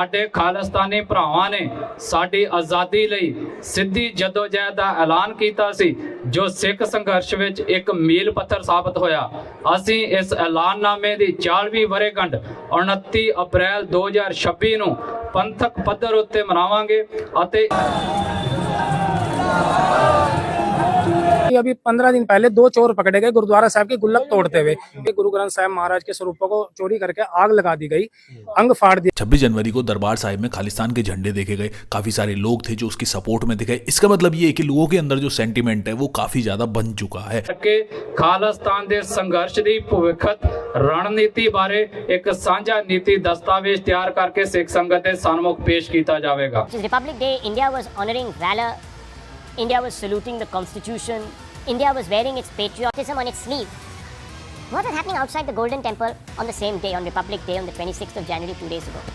साडे खालिस्तानी भरावां ने साडी आज़ादी लई सिद्धी जदोजहद दा ऐलान कीता सी, जो सिख संघर्ष विच एक मील पत्थर साबित होया। असीं इस ऐलाननामे दी 40वीं वरेगंढ 29 अप्रैल 2026 नूं पंथक पद्धर उत्ते मनावांगे अते अभी 15 दिन पहले 2 चोर पकड़े गए गुरुद्वारा साहब की गुल्लक तोड़ते हुए। गुरु ग्रंथ साहब महाराज के स्वरूपों को चोरी करके आग लगा दी गई, अंग फाड़ दिया। 26 जनवरी को दरबार साहिब में खालिस्तान के झंडे देखे गए, काफी सारे लोग थे जो उसकी सपोर्ट में दिखे। इसका मतलब ये है कि लोगों के अंदर जो सेंटीमेंट है वो काफी ज्यादा बन चुका है। खालिस्तान के संघर्ष की भविष्यत रणनीति बारे एक साझा नीति दस्तावेज तैयार करके सिख संगत के सन्मुख पेश किया जाएगा। Republic Day, India was honoring valor, India was saluting the Constitution, India was wearing its patriotism on its sleeve. What was happening outside the Golden Temple on the same day, on Republic Day, on the 26th of January, 2 days ago?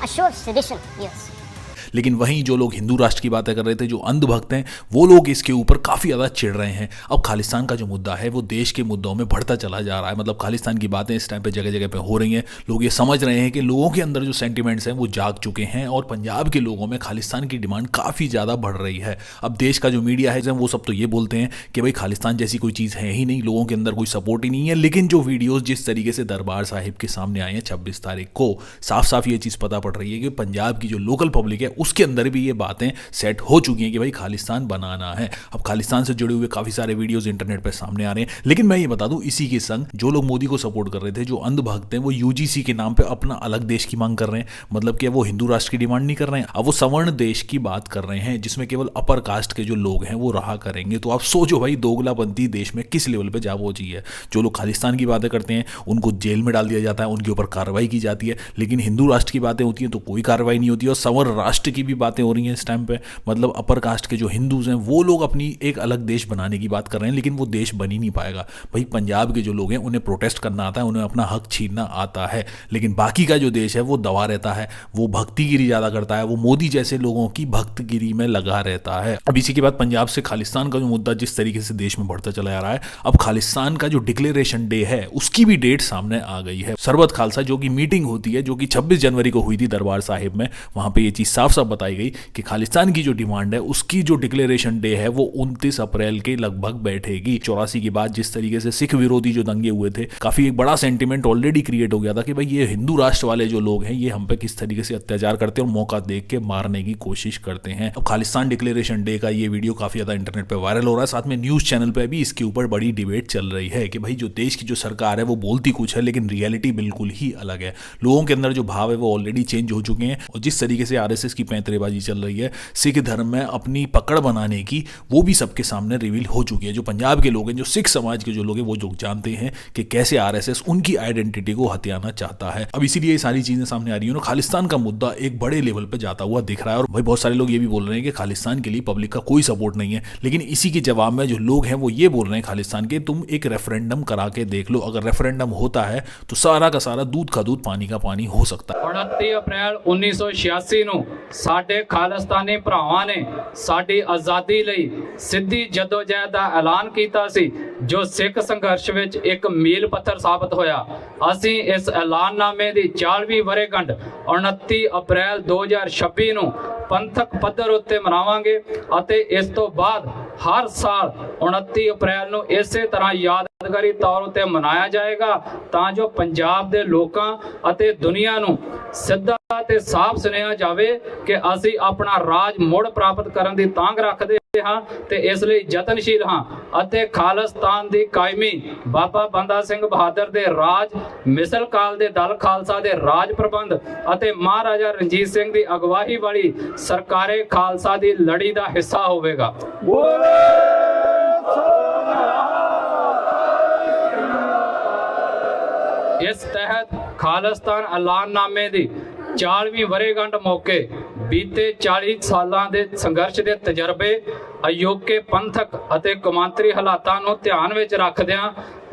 A show of sedition, yes. लेकिन वहीं जो लोग हिंदू राष्ट्र की बातें कर रहे थे, जो अंधभक्त हैं, वो लोग इसके ऊपर काफ़ी ज़्यादा चिढ़ रहे हैं। अब खालिस्तान का जो मुद्दा है वो देश के मुद्दों में बढ़ता चला जा रहा है। मतलब खालिस्तान की बातें इस टाइम पे जगह जगह पे हो रही हैं। लोग ये समझ रहे हैं कि लोगों के अंदर जो सेंटिमेंट्स हैं वो जाग चुके हैं और पंजाब के लोगों में खालिस्तान की डिमांड काफ़ी ज़्यादा बढ़ रही है। अब देश का जो मीडिया है वो सब तो ये बोलते हैं कि भाई खालिस्तान जैसी कोई चीज़ है ही नहीं, लोगों के अंदर कोई सपोर्ट ही नहीं है। लेकिन जो वीडियोज़ जिस तरीके से दरबार साहिब के सामने आए हैं 26 तारीख को, साफ साफ ये चीज़ पता पड़ रही है कि पंजाब की जो लोकल पब्लिक है उसके अंदर भी ये बातें सेट हो चुकी हैं कि भाई खालिस्तान बनाना है। अब खालिस्तान से जुड़े हुए काफी सारे वीडियोस इंटरनेट पर सामने आ रहे हैं। लेकिन मैं ये बता दूं, इसी के संग जो लोग मोदी को सपोर्ट कर रहे थे, जो अंधभक्त हैं, वो यूजीसी के नाम पे अपना अलग देश की मांग कर रहे हैं। मतलब कि वो हिंदू राष्ट्र की डिमांड नहीं कर रहे हैं, अब वो सवर्ण देश की बात कर रहे हैं जिसमें केवल अपर कास्ट के जो लोग हैं वो रहा करेंगे। तो आप सोचो भाई दोगलापंथी देश में किस लेवल पर जा पहुंची है। जो लोग खालिस्तान की बातें करते हैं उनको जेल में डाल दिया जाता है, उनके ऊपर कार्रवाई की जाती है। लेकिन हिंदू राष्ट्र की बातें होती हैं तो कोई कार्रवाई नहीं होती। और सवर्ण राष्ट्र की भी बातें हो रही हैं इस टाइम पे। मतलब अपर कास्ट के जो हिंदूज हैं वो लोग अपनी एक अलग देश बनाने की बात कर रहे हैं, लेकिन वो देश बन ही नहीं पाएगा। भाई पंजाब के जो लोग हैं उन्हें प्रोटेस्ट करना आता है, उन्हें अपना हक छीनना आता है। लेकिन बाकी का जो देश है वो दबा रहता है, वो भक्तिगिरी ज़्यादा करता है, वो मोदी जैसे लोगों की भक्तगिरी में लगा रहता है। अब इसी के बाद पंजाब से खालिस्तान का जो मुद्दा जिस तरीके से देश में बढ़ता चला जा रहा है, अब खालिस्तान का जो डिक्लेरेशन डे है उसकी भी डेट सामने आ गई है। सरबत खालसा जो कि मीटिंग होती है, जो कि 26 जनवरी को हुई थी दरबार साहिब में, वहां पर यह चीज़ साफ साफ बताई गई कि खालिस्तान की जो डिमांड है उसकी जो डिक्लेरेशन डे है वो 29 अप्रैल के लगभग बैठेगी। 84 के बाद जिस तरीके से सिख विरोधी जो दंगे हुए थे, काफी एक बड़ा सेंटीमेंट ऑलरेडी क्रिएट हो गया था कि भाई ये हिंदू राष्ट्र वाले जो लोग हैं ये हम पे किस तरीके से अत्याचार करते हैं और मौका देख के मारने की कोशिश करते हैं। अब खालिस्तान डिक्लेरेशन डे का ये वीडियो काफी ज्यादा इंटरनेट पे वायरल हो रहा है, साथ में न्यूज चैनल पे भी इसके ऊपर बड़ी डिबेट चल रही है कि भाई जो देश की जो सरकार है वो बोलती कुछ है लेकिन रियलिटी बिल्कुल ही अलग है। लोगों के अंदर जो भाव है वो ऑलरेडी चेंज हो चुके हैं और जिस तरीके से आरएसएस की पैंतरेबाजी चल रही है सिख धर्म में अपनी पकड़ बनाने की, वो भी सबके सामने रिवील हो चुकी है। जो पंजाब के लोग हैं, जो सिख समाज के जो लोग हैं, वो जो जानते हैं कि कैसे आरएसएस उनकी आइडेंटिटी को हथियाना चाहता है। अब इसीलिए ये सारी चीजें सामने आ रही हैं। खालिस्तान का मुद्दा एक बड़े लेवल पर जाता हुआ दिख रहा है और भाई बहुत सारे लोग ये भी बोल रहे हैं कि खालिस्तान के लिए पब्लिक का कोई सपोर्ट नहीं है। लेकिन इसी के जवाब में जो लोग हैं वो ये बोल रहे हैं खालिस्तान के, तुम एक रेफरेंडम करा के देख लो, अगर रेफरेंडम होता है तो सारा का सारा दूध का दूध पानी का पानी हो सकता है। 29 अप्रैल 1986 ਨੂੰ ਸਾਡੇ ਖਾਲਿਸਤਾਨੀ ਭਰਾਵਾਂ ਨੇ ਸਾਡੀ ਆਜ਼ਾਦੀ ਲਈ ਸਿੱਧੀ ਜਦੋਜਹਿਦ ਦਾ ਐਲਾਨ ਕੀਤਾ ਸੀ, ਜੋ ਸਿੱਖ ਸੰਘਰਸ਼ ਵਿੱਚ ਇੱਕ ਮੀਲ ਪੱਥਰ ਸਾਬਤ ਹੋਇਆ। ਅਸੀਂ ਇਸ ਐਲਾਨਨਾਮੇ ਦੀ 40ਵੀਂ ਵਰ੍ਹੇਗੰਢ 29 ਅਪ੍ਰੈਲ 2026 ਨੂੰ ਪੰਥਕ ਪੱਧਰ ਉੱਤੇ ਮਨਾਵਾਂਗੇ ਅਤੇ ਇਸ ਤੋਂ ਬਾਅਦ ਹਰ ਸਾਲ 29 ਅਪ੍ਰੈਲ ਨੂੰ ਇਸੇ ਤਰ੍ਹਾਂ ਯਾਦਗਾਰੀ ਤੌਰ ਉੱਤੇ ਮਨਾਇਆ ਜਾਏਗਾ ਤਾਂ ਜੋ ਪੰਜਾਬ ਦੇ ਲੋਕਾਂ ਅਤੇ ਦੁਨੀਆ ਨੂੰ ਸਿੱਧਾ ਤੇ ਸਾਫ਼ ਸੁਨੇਹਾ ਜਾਵੇ ਕਿ ਅਸੀਂ ਆਪਣਾ ਰਾਜ ਮੁੜ ਪ੍ਰਾਪਤ ਕਰਨ ਦੀ ਤਾਂਘ ਰੱਖਦੇ ਹਾਂ ਤੇ ਇਸ ਲਈ ਯਤਨਸ਼ੀਲ ਹਾਂ ਅਤੇ ਖਾਲਿਸਤਾਨ ਦੀ ਕਾਇਮੀ ਬਾਬਾ ਬੰਦਾ ਸਿੰਘ ਬਹਾਦਰ ਦੇ ਰਾਜ, ਮਿਸਲ ਕਾਲ ਦੇ ਦਲ ਖਾਲਸਾ ਦੇ ਰਾਜ ਪ੍ਰਬੰਧ ਅਤੇ ਮਹਾਰਾਜਾ ਰਣਜੀਤ ਸਿੰਘ ਦੀ ਅਗਵਾਈ ਵਾਲੀ ਸਰਕਾਰੇ ਖਾਲਸਾ ਦੀ ਲੜੀ ਦਾ ਹਿੱਸਾ ਹੋਵੇਗਾ। इस तहत खालिस्तान ऐलाननामे की 40ਵੀਂ ਵਰ੍ਹੇਗੰਢ मौके बीते 40 सालों के संघर्ष के तजर्बे, अयोग्य पंथक ਅਤੇ ਕੌਮਾਂਤਰੀ ਹਾਲਾਤਾਂ ਨੂੰ ਧਿਆਨ ਵਿੱਚ ਰੱਖਦਿਆਂ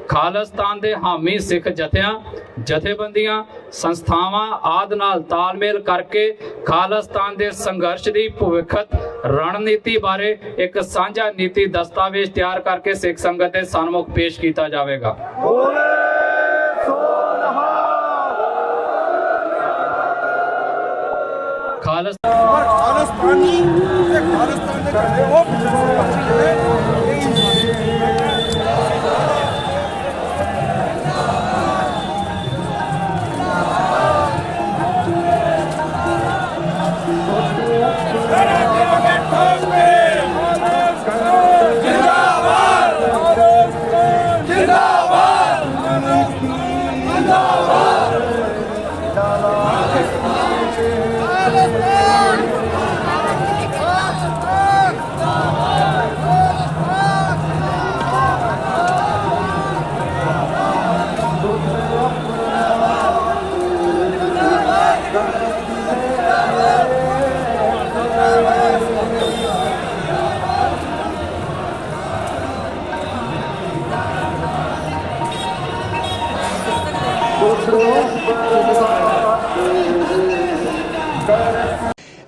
ਖਾਲਿਸਤਾਨ ਦੇ ਹਾਮੀ ਸਿੱਖ ਜਥੇਬੰਦੀਆਂ ਸੰਸਥਾਵਾਂ ਆਦਿ ਨਾਲ ਤਾਲਮੇਲ ਕਰਕੇ ਖਾਲਿਸਤਾਨ ਦੇ ਸੰਘਰਸ਼ ਦੀ ਭਵਿੱਖਤ रणनीति बारे एक साझा नीति दस्तावेज तैयार करके सिख संगत के सन्मुख पेश किया जाएगा। खालिस्तानी ते खालिस्तान दे झंडे वो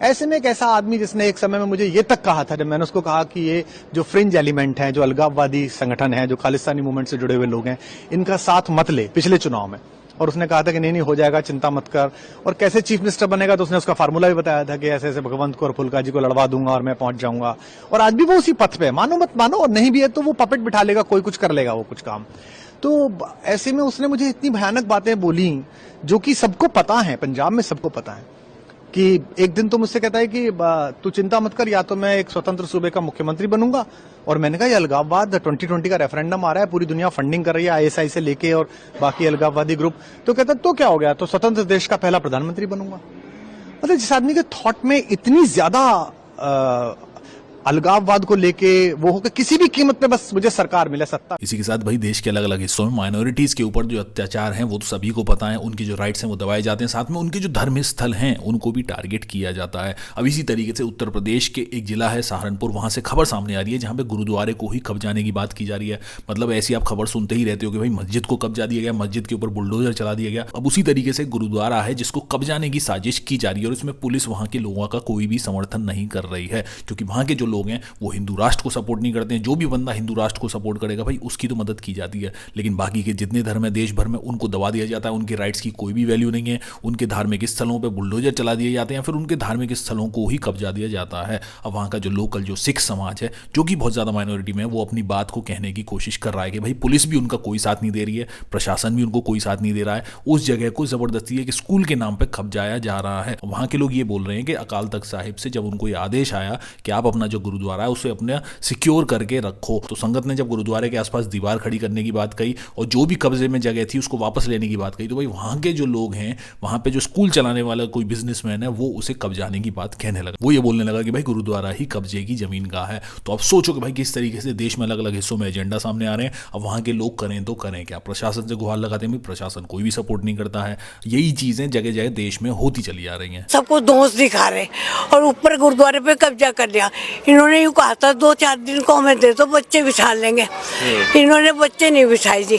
ऐसे में एक ऐसा आदमी जिसने एक समय में मुझे ये तक कहा था, जब मैंने उसको कहा कि ये जो फ्रिंज एलिमेंट हैं, जो अलगाववादी संगठन है, जो खालिस्तानी मूवमेंट से जुड़े हुए लोग हैं, इनका साथ मत ले पिछले चुनाव में, और उसने कहा था कि नहीं हो जाएगा, चिंता मत कर, और कैसे चीफ मिनिस्टर बनेगा, तो उसने उसका फार्मूला भी बताया था कि ऐसे ऐसे भगवंत को और फुल्का जी को लड़वा दूंगा और मैं पहुंच जाऊंगा। और आज भी वो उसी पथ पे है, मानो मत मानो, और नहीं भी है तो वो पपेट बिठा लेगा, कोई कुछ कर लेगा वो कुछ काम। तो ऐसे में उसने मुझे इतनी भयानक बातें बोली जो कि सबको पता है, पंजाब में सबको पता है, कि एक दिन तो मुझसे कहता है कि तू चिंता मत कर, या तो मैं एक स्वतंत्र सूबे का मुख्यमंत्री बनूंगा। और मैंने कहा ये अलगाववाद 2020 का रेफरेंडम आ रहा है, पूरी दुनिया फंडिंग कर रही है ISI से लेके और बाकी अलगाववादी ग्रुप। तो कहता तो क्या हो गया, तो स्वतंत्र देश का पहला प्रधानमंत्री बनूंगा। मतलब जिस आदमी के थॉट में इतनी ज्यादा अलगाववाद को लेके वो हो कि किसी भी कीमत पे बस मुझे सरकार मिले, सत्ता। इसी के साथ भाई देश के अलग अलग हिस्सों में माइनॉरिटीज के ऊपर जो अत्याचार हैं वो तो सभी को पता है, उनके जो राइट्स हैं वो दबाए जाते हैं, साथ में उनके जो धर्म स्थल हैं उनको भी टारगेट किया जाता है। अब इसी तरीके से उत्तर प्रदेश के एक जिला है सहारनपुर, वहां से खबर सामने आ रही है जहां पे गुरुद्वारे को ही कब्जाने की बात की जा रही है। मतलब ऐसी आप खबर सुनते ही रहते हो कि भाई मस्जिद को कब्जा दिया गया, मस्जिद के ऊपर बुलडोजर चला दिया गया। अब उसी तरीके से गुरुद्वारा है जिसको कब्जाने की साजिश की जा रही है, और इसमें पुलिस वहां के लोगों का कोई भी समर्थन नहीं कर रही है, क्योंकि वहां के जो लोग हैं वो हिंदू राष्ट्र को सपोर्ट नहीं करते हैं। जो भी बंदा हिंदू राष्ट्र को सपोर्ट करेगा भाई उसकी तो मदद की जाती है, लेकिन बाकी के जितने धर्म है देश भर में उनको दबा दिया जाता है, उनके राइट्स की कोई भी वैल्यू नहीं है, उनके धार्मिक स्थलों पे बुलडोजर चला दिए जाते हैं, फिर उनके धार्मिक स्थलों को ही कब्जा दिया जाता है। अब वहाँ का जो लोकल जो सिख समाज है जो कि बहुत ज़्यादा माइनॉरिटी में है, वो अपनी बात को कहने की कोशिश कर रहा है कि भाई पुलिस भी उनका कोई साथ नहीं दे रही है, प्रशासन भी उनको कोई साथ नहीं दे रहा है, उस जगह को ज़बरदस्ती है कि स्कूल के नाम पर कब्जाया जा रहा है। वहाँ के लोग ये बोल रहे हैं कि अकाल तख्त साहिब से जब उनको ये आदेश आया कि आप अपना जो गुरुद्वारा है उसे अपने सिक्योर करके रखो, तो संगत ने जब गुरुद्वारे के आसपास दीवार खड़ी करने की बात कही और जो भी कब्जे में जगह थी उसको वापस लेने की बात कही, तो भाई वहां के जो लोग हैं, वहां पे जो स्कूल चलाने वाला कोई बिजनेसमैन है वो उसे कब्जाने की बात कहने लगा। वो ये बोलने लगा कि भाई गुरुद्वारा ही कब्जे की जमीन का है। तो अब सोचो कि भाई किस तरीके से देश में अलग अलग हिस्सों में एजेंडा सामने आ रहे हैं। अब वहां के लोग करें तो करें क्या, प्रशासन से गुहार लगाते हैं, प्रशासन कोई भी सपोर्ट नहीं करता है। यही चीजें जगह जगह देश में होती चली आ रही हैं। सबको दोष दिखा रहे और ऊपर गुरुद्वारे पे कब्जा कर लिया। इन्होंने यूँ कहा था 2-4 दिन को हमें दे तो बच्चे बिठा लेंगे, इन्होंने बच्चे नहीं बिठाए जी।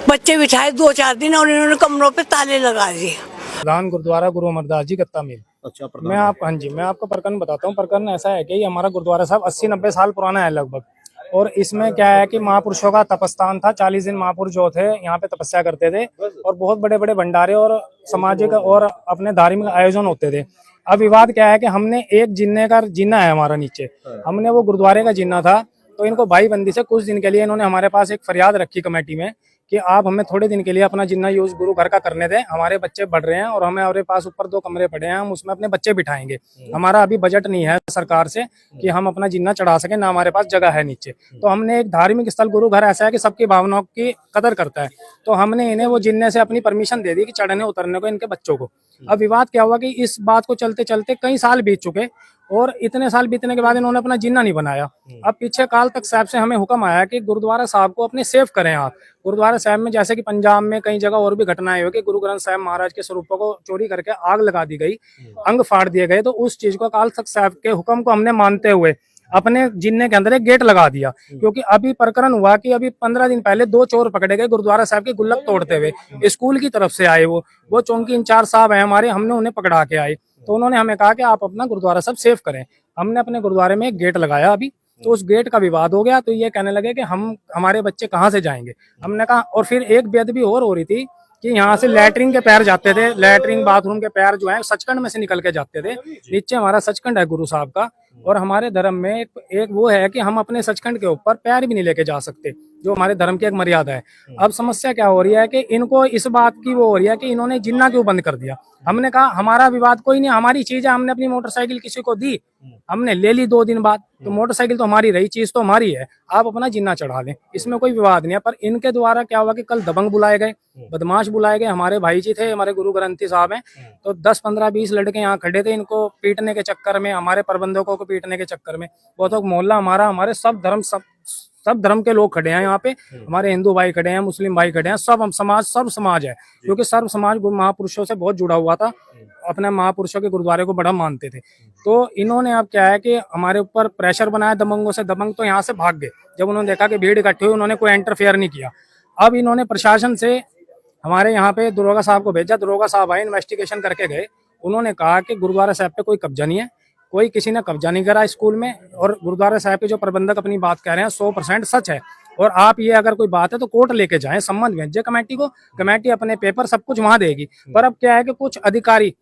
बच्चे बिठाए 2-4 दिन और इन्होंने कमरों पे ताले लगा दिए। प्रधान गुरुद्वारा गुरु अमरदास जी कत्ता मील। अच्छा, मैं आपको प्रकरण बताता हूँ। प्रकरण ऐसा है कि ये हमारा गुरुद्वारा साहब 80-90 साल पुराना है लगभग, और इसमें क्या है कि महापुरुषों का तपस्थान था। 40 दिन महापुरुष जो थे यहाँ पे तपस्या करते थे, और बहुत बड़े बड़े भंडारे और सामाजिक और अपने धार्मिक आयोजन होते थे। अब विवाद क्या है कि हमने एक जिन्ने का जिन्ना है हमारा नीचे, हमने वो गुरुद्वारे का जिन्ना था, तो इनको भाईबंदी से कुछ दिन के लिए इन्होंने हमारे पास एक फरियाद रखी कमेटी में कि आप हमें थोड़े दिन के लिए अपना जिन्ना यूज गुरु घर का करने दें, हमारे बच्चे बढ़ रहे हैं और हमारे पास ऊपर 2 कमरे पड़े हैं, हम उसमें अपने बच्चे बिठाएंगे। हमारा अभी बजट नहीं है सरकार से कि हम अपना जिन्ना चढ़ा सके, ना हमारे पास जगह है नीचे। तो हमने एक धार्मिक स्थल गुरु घर ऐसा है कि सबकी भावनाओं की कदर करता है, तो हमने इन्हें वो जिन्ने से अपनी परमिशन दे दी कि चढ़ने उतरने को इनके बच्चों को। अब विवाद क्या हुआ कि इस बात को चलते चलते कई साल बीत चुके, और इतने साल बीतने के बाद इन्होंने अपना जिन्ना नहीं बनाया। अब पीछे काल तख्त साहब से हमें हुक्म आया कि गुरुद्वारा साहब को अपने सेफ करें आप। गुरुद्वारा साहब में जैसे कि पंजाब में कई जगह और भी घटनाएं हुई कि गुरु ग्रंथ साहब महाराज के स्वरूपों को चोरी करके आग लगा दी गई, अंग फाड़ दिए गए, तो उस चीज को काल तख्त साहब के हुक्म को हमने मानते हुए अपने जिन्ने के अंदर एक गेट लगा दिया। क्योंकि अभी प्रकरण हुआ कि अभी 15 दिन पहले 2 चोर पकड़े गए गुरुद्वारा साहब के गुल्लक तोड़ते हुए, स्कूल की तरफ से आए। वो चौकी इंचार्ज साहब है हमारे, हमने उन्हें पकड़ा के आए, तो उन्होंने हमें कहा कि आप अपना गुरुद्वारा साहब सेफ करें। हमने अपने गुरुद्वारे में एक गेट लगाया अभी, तो उस गेट का विवाद हो गया, तो ये कहने लगे कि हमारे बच्चे कहाँ से जाएंगे। हमने कहा, और फिर एक बेअदबी और हो रही थी कि यहाँ से लैटरिन के पैर जाते थे, लैटरिन बाथरूम के पैर जो है सचखंड में से निकल के जाते थे। नीचे हमारा सचखंड है गुरु साहब का, और हमारे धर्म में एक वो है कि हम अपने सचखंड के ऊपर पैर भी नहीं लेके जा सकते, जो हमारे धर्म की एक मर्यादा है। अब समस्या क्या हो रही है कि इनको इस बात की वो हो रही है कि इन्होंने जिन्ना क्यों बंद कर दिया। हमने कहा हमारा विवाद कोई नहीं, हमारी चीज है, हमने अपनी मोटरसाइकिल किसी को दी, हमने ले ली 2 दिन बाद, तो मोटरसाइकिल तो हमारी रही, चीज तो हमारी है, आप अपना जिन्ना चढ़ा लें, इसमें कोई विवाद नहीं है। पर इनके द्वारा क्या हुआ कि कल दबंग बुलाए गए, बदमाश बुलाए गए, हमारे भाई जी थे, हमारे गुरु ग्रंथी साहब हैं, तो 10, 15, 20 लड़के यहाँ खड़े थे, इनको पीटने के चक्कर में, हमारे प्रबंधकों को पीटने के चक्कर में। बहुत मोहल्ला हमारा, हमारे सब धर्म के लोग खड़े हैं यहाँ पे, हमारे हिंदू भाई खड़े हैं, मुस्लिम भाई खड़े हैं, सब समाज है, क्योंकि सर्व समाज महापुरुषों से बहुत जुड़ा हुआ था, अपने महापुरुषों के गुरुद्वारे को बड़ा मानते थे। तो इन्होंने अब क्या है कि हमारे ऊपर प्रेशर बनाया दबंगों से, दबंग तो यहाँ से भाग गए जब उन्होंने देखा कि भीड़ इकट्ठी हुई, उन्होंने कोई इंटरफेयर नहीं किया। अब इन्होंने प्रशासन से हमारे यहाँ पे दरोगा साहब को भेजा, दरोगा साहब आए, इन्वेस्टिगेशन करके गए, उन्होंने कहा कि गुरुद्वारा साहब पे कोई कब्जा नहीं है, कोई किसी ने कब्जा नहीं करा स्कूल में, और गुरुद्वारा साहब के जो प्रबंधक अपनी बात कह रहे हैं 100% सच है, और आप ये अगर कोई बात है तो कोर्ट लेके जाएं, संबंध भेजे कमेटी को, कमेटी अपने पेपर सब कुछ वहां देगी। पर अब क्या है कि कुछ अधिकारी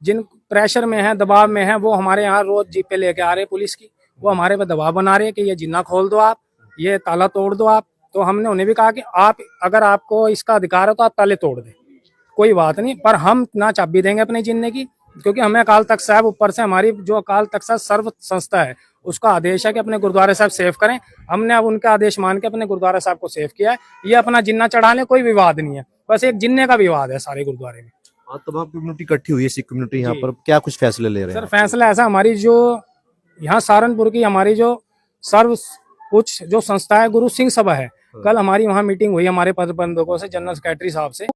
जिन प्रेशर में है, दबाव में है, वो हमारे यहाँ रोज जीप पे लेके आ रहे हैं पुलिस की, वो हमारे पे दबाव बना रहे हैं कि ये जिन्ना खोल दो, आप ये ताला तोड़ दो आप। तो हमने उन्हें भी कहा कि आप अगर आपको इसका अधिकार है तो आप ताले तोड़ दें, कोई बात नहीं, पर हम ना चाबी देंगे अपने जिन्ने की, क्योंकि हमें अकाल तख्त साहब ऊपर से, हमारी जो अकाल तख्त साहब सर्व संस्था है उसका आदेश है कि अपने गुरुद्वारे साहब सेफ करें। हमने अब उनका आदेश मान के अपने गुरुद्वारा साहब को सेफ किया है। ये अपना जिन्ना चढ़ा ले, कोई विवाद नहीं है, बस एक जिन्ने का विवाद है सारे गुरुद्वारे में। तमाम कम्युनिटी इकट्ठी हुई है, सिख कम्युनिटी यहाँ पर क्या कुछ फैसले ले रहे हैं? सर फैसला ऐसा, हमारी जो यहाँ सहारनपुर की हमारी जो सर्व कुछ जो संस्था है गुरु सिंह सभा है, कल हमारी वहाँ मीटिंग हुई हमारे प्रबंधकों से, जनरल सेक्रेटरी साहब से।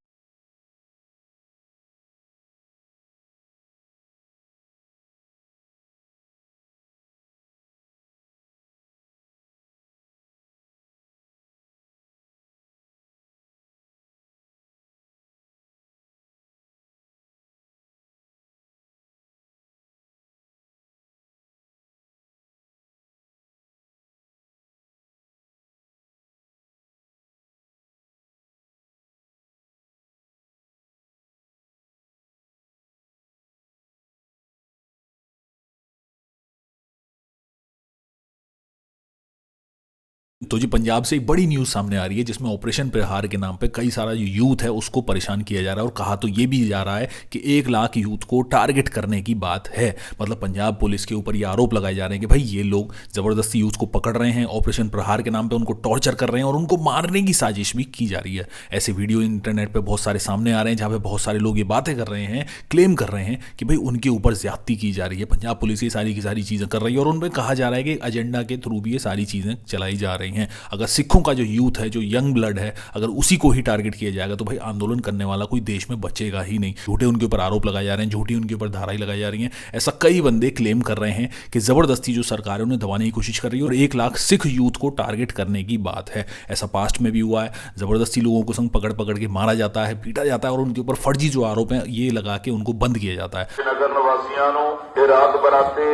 तो जी पंजाब से एक बड़ी न्यूज़ सामने आ रही है जिसमें ऑपरेशन प्रहार के नाम पे कई सारा जो यूथ है उसको परेशान किया जा रहा है, और कहा तो ये भी जा रहा है कि 1 लाख यूथ को टारगेट करने की बात है। मतलब पंजाब पुलिस के ऊपर ये आरोप लगाए जा रहे हैं कि भाई ये लोग ज़बरदस्ती यूथ को पकड़ रहे हैं, ऑपरेशन प्रहार के नाम पर उनको टॉर्चर कर रहे हैं और उनको मारने की साजिश भी की जा रही है। ऐसे वीडियो इंटरनेट पर बहुत सारे सामने आ रहे हैं जहाँ पर बहुत सारे लोग ये बातें कर रहे हैं, क्लेम कर रहे हैं कि भाई उनके ऊपर ज्यादती की जा रही है, पंजाब पुलिस ये सारी की सारी चीज़ें कर रही है, और उन पर कहा जा रहा है कि एजेंडा के थ्रू भी ये सारी चीज़ें चलाई जा रही हैं। अगर सिखों का जो यूथ है, जो यंग ब्लड है, अगर उसी को ही टारगेट किया जाएगा तो भाई आंदोलन करने वाला कोई देश में बचेगा ही नहीं। झूठे उनके ऊपर आरोप लगाए जा रहे हैं, झूठी उनके ऊपर धाराएं लगाई जा रही हैं। ऐसा कई बंदे क्लेम कर रहे हैं कि जबरदस्ती जो सरकार है उन्हें दबाने की कोशिश कर रही है और 1 लाख सिख यूथ को टारगेट करने की बात है। ऐसा पास्ट में भी हुआ है, जबरदस्ती लोगों को संग पकड़ पकड़ के मारा जाता है, पीटा जाता है और उनके ऊपर फर्जी जो आरोप है ये लगा के उनको बंद किया जाता है। नगर निवासियों को रात बराते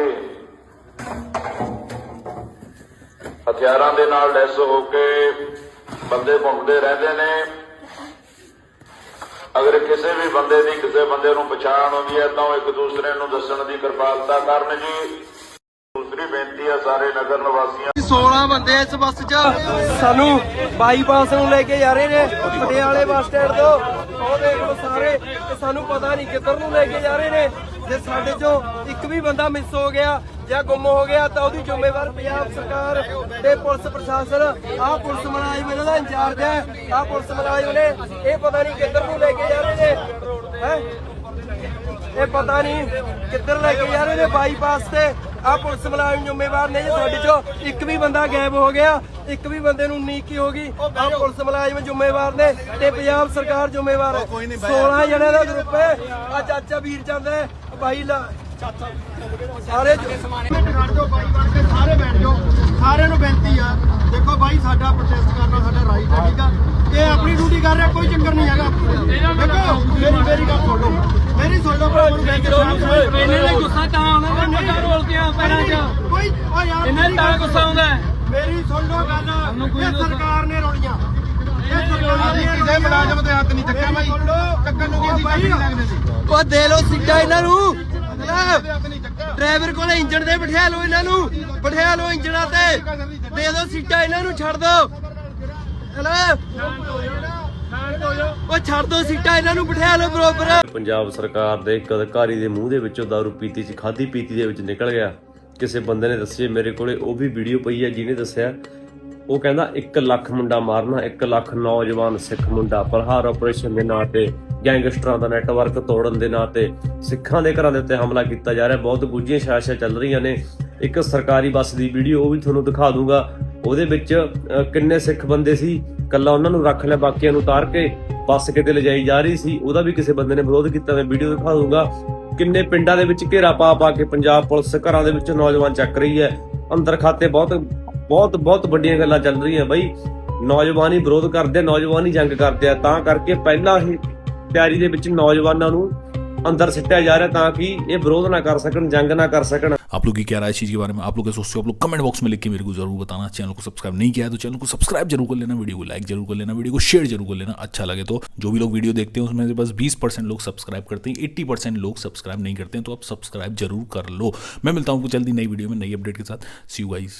हथियारों के नाल लैस होके बंदे घूमते रहते ने। अगर किसी भी बंदे की किसी बंदे नूं पछाण होंदी है तो एक दूसरे नूं दस्सण दी किरपालता करन जी। दूसरी बेनती है सारे नगर निवासियों 16 बंदे इस बस च सानू बाईपास नूं लेके जा रहे ने पटियाले बस स्टैंड तो ਉਹ ਦੇਖ ਲਓ ਸਾਰੇ ਤੇ ਸਾਨੂੰ ਪਤਾ ਨਹੀਂ ਕਿੱਧਰ ਨੂੰ ਲੈ ਕੇ ਜਾ ਰਹੇ ਨੇ। ਜੇ ਸਾਡੇ ਚੋਂ ਇੱਕ ਵੀ ਬੰਦਾ ਮਿਸ ਹੋ ਗਿਆ ਜਾਂ ਗੁੰਮ ਹੋ ਗਿਆ ਤਾਂ ਉਹਦੀ ਜ਼ਿੰਮੇਵਾਰ ਪੰਜਾਬ ਸਰਕਾਰ ਤੇ ਪੁਲਿਸ ਪ੍ਰਸ਼ਾਸਨ। ਆਹ ਪੁਲਿਸ ਮੁਲਾਜ਼ਮ ਇਹਨਾਂ ਦਾ ਇੰਚਾਰਜ ਹੈ, ਆਹ ਪੁਲਿਸ ਮੁਲਾਜ਼ਮ ਨੇ ਇਹ ਪਤਾ ਨਹੀਂ ਕਿੱਧਰ ਨੂੰ ਲੈ ਕੇ ਜਾ ਰਹੇ ਨੇ ਹੈ, ਇਹ ਪਤਾ ਨਹੀਂ ਕਿੱਧਰ ਲੈ ਕੇ ਜਾ ਰਹੇ ਨੇ ਬਾਈਪਾਸ ਤੇ। ਆਹ ਪੁਲਿਸ ਮੁਲਾਜ਼ਮ ਜ਼ਿੰਮੇਵਾਰ ਨੇ। ਜੇ ਸਾਡੇ ਚੋਂ ਇੱਕ ਵੀ ਬੰਦਾ ਗਾਇਬ ਹੋ ਗਿਆ, ਇੱਕ ਵੀ ਬੰਦੇ ਨੂੰ ਨੀਕੀ ਹੋ ਗਈ, ਆਹ ਪੁਲਿਸ ਮੁਲਾਜ਼ਮ ਜ਼ਿੰਮੇਵਾਰ ਨੇ ਤੇ ਪੰਜਾਬ ਸਰਕਾਰ ਜ਼ਿੰਮੇਵਾਰ ਹੈ। 16 ਜਣੇ ਦਾ ਗਰੁੱਪ ਹੈ। ਆ ਚਾਚਾ ਵੀਰ ਚੰਦ ਹੈ, ਭਾਈ ਸਾਰੇ ਸਾਰੇ ਬੈਠ ਜਾਓ। ਸਾਰਿਆਂ ਨੂੰ ਬੇਨਤੀ ਆ, ਦੇਖੋ ਭਾਈ ਸਾਡਾ ਪ੍ਰੋਟੈਸਟ ਕਰਨਾ ਸਾਡਾ ਰਾਈਟ ਹੈ, ਠੀਕ ਆ। ਇਹ ਆਪਣੀ ਡਿਊਟੀ ਕਰ ਰਿਹਾ, ਕੋਈ ਚੱਕਰ ਨਹੀਂ ਹੈਗਾ। ਦੇਖੋ ਮੇਰੀ ਗੱਲ ਸੁਣੋ, ਮੇਰੀ ਸੁਣ ਲਓ ਭਰਾ ਨੂੰ ਇਹਨਾਂ ਦਾ ਗੁੱਸਾ ਤਾਂ ਆਉਣਾ ਪੱਕਾ ਰੋਲ ਕੇ ਆ ਪੈਰਾਂ 'ਚ ਕੋਈ। ਓ ਯਾਰ ਇਹਨਾਂ ਦਾ ਗੁੱਸਾ ਆਉਂਦਾ ਮੇਰੀ ਸੁਣ ਲਓ ਗੱਲ, ਇਹ ਸਰਕਾਰ ਨੇ ਰੋਲੀਆਂ, ਇਹ ਸਰਕਾਰ ਨੇ ਕਿਸੇ ਮੁਲਾਜ਼ਮ ਦੇ ਹੱਥ ਨਹੀਂ ਚੱਕਿਆ ਬਾਈ, ਚੱਕਣ ਨੂੰ ਕੀ ਸੀ ਲੱਗਦੇ ਸੀ। ਉਹ ਦੇ ਲੋ ਸਿੱਟਾ ਇਹਨਾਂ ਨੂੰ, ਡਰਾਈਵਰ ਕੋਲੇ ਇੰਜਣ ਦੇ ਬਿਠਾ ਲਓ ਇਹਨਾਂ ਨੂੰ, ਬਿਠਾ ਲਓ ਇੰਜਣਾਂ ਤੇ, ਦੇ ਦੋ ਸੀਟਾਂ ਇਹਨਾਂ ਨੂੰ, ਛੱਡ ਦੋ ਉਹ ਛੱਡ ਦੋ ਸੀਟਾਂ ਇਹਨਾਂ ਨੂੰ, ਬਿਠਾ ਲਓ ਬਰੋਬਰ। ਪੰਜਾਬ ਸਰਕਾਰ ਦੇ ਇੱਕ ਅਧਿਕਾਰੀ ਦੇ ਮੂੰਹ ਦੇ ਵਿੱਚੋਂ ਦਾਰੂ ਪੀਤੀ ਚ ਖਾਦੀ ਪੀਤੀ ਦੇ ਵਿੱਚ ਨਿਕਲ ਗਿਆ। ਕਿਸੇ ਬੰਦੇ ਨੇ ਦੱਸਿਆ ਮੇਰੇ ਕੋਲੇ, ਉਹ ਵੀ ਵੀਡੀਓ ਪਈ ਹੈ, ਜਿਹਨੇ ਦੱਸਿਆ ਉਹ ਕਹਿੰਦਾ 1 ਲੱਖ ਮੁੰਡਾ ਮਾਰਨਾ, 1 ਲੱਖ ਨੌਜਵਾਨ ਸਿੱਖ ਮੁੰਡਾ ਪ੍ਰਹਾਰ ਆਪਰੇਸ਼ਨ ਦੇ ਨਾਂ ਤੇ, ਗੈਂਗਸਟਰਾਂ ਦਾ ਨੈਟਵਰਕ ਤੋੜਨ ਦੇ ਨਾਂ ਤੇ ਸਿੱਖਾਂ ਦੇ ਘਰਾਂ ਦੇ ਉੱਤੇ ਹਮਲਾ ਕੀਤਾ ਜਾ ਰਿਹਾ। ਬਹੁਤ ਗੁੱਝੀਆਂ ਸਾਜ਼ਿਸ਼ਾਂ ਚੱਲ ਰਹੀਆਂ ਨੇ। ਇੱਕ ਸਰਕਾਰੀ ਬੱਸ ਦੀ ਵੀਡੀਓ ਉਹ ਵੀ ਤੁਹਾਨੂੰ ਦਿਖਾ ਦੂੰਗਾ, ਉਹਦੇ ਵਿੱਚ ਕਿੰਨੇ ਸਿੱਖ ਬੰਦੇ ਸੀ, ਕੱਲਾ ਉਹਨਾਂ ਨੂੰ ਰੱਖ ਲਿਆ, ਬਾਕੀਆਂ ਨੂੰ ਉਤਾਰ ਕੇ ਬੱਸ ਕਿਤੇ ਲਿਜਾਈ ਜਾ ਰਹੀ ਸੀ, ਉਹਦਾ ਵੀ ਕਿਸੇ ਬੰਦੇ ਨੇ ਵਿਰੋਧ ਕੀਤਾ। ਮੈਂ ਵੀਡੀਓ ਦਿਖਾ ਦੂੰਗਾ। ਕਿੰਨੇ ਪਿੰਡਾਂ ਦੇ ਵਿੱਚ ਘੇਰਾ ਪਾ ਕੇ ਪੰਜਾਬ ਪੁਲਿਸ ਘਰਾਂ ਦੇ ਵਿੱਚ ਨੌਜਵਾਨ ਚੱਕ ਰਹੀ ਹੈ, ਅੰਦਰ ਖਾਤੇ ਬਹੁਤ ਵੱਡੀਆਂ ਗੱਲਾਂ ਚੱਲ ਰਹੀਆਂ ਬਈ। ਨੌਜਵਾਨ ਹੀ ਵਿਰੋਧ ਕਰਦੇ, ਨੌਜਵਾਨ ਹੀ ਜੰਗ ਕਰਦੇ ਆ, ਤਾਂ ਕਰਕੇ ਪਹਿਲਾਂ ਹੀ ਤਿਆਰੀ ਦੇ ਵਿੱਚ ਨੌਜਵਾਨਾਂ ਨੂੰ अंदर सिटाया जा रहा है ताकि ये विरोध ना कर सकन, जंग ना कर सकन। आप लोग की क्या राय है इस चीज़ के बारे में, आप लोग क्या सोचते हो, आप लोग कमेंट बॉक्स में लिख के मेरे को जरूर बताना। चैनल को सब्सक्राइब नहीं किया है तो चैनल को सब्सक्राइब जरूर कर लेना, वीडियो को लाइक जरूर कर लेना, वीडियो को शेयर जरूर कर लेना अच्छा लगे तो। जो भी लोग वीडियो देखते हैं उसमें से बस 20% लोग सब्सक्राइब करते हैं, 80% लोग सब्सक्राइब नहीं करते हैं, तो आप सब्सक्राइब जरूर कर लो। मैं मिलता हूँ आपको जल्दी नई वीडियो में नई अपडेट के साथ। सी यू गाइस।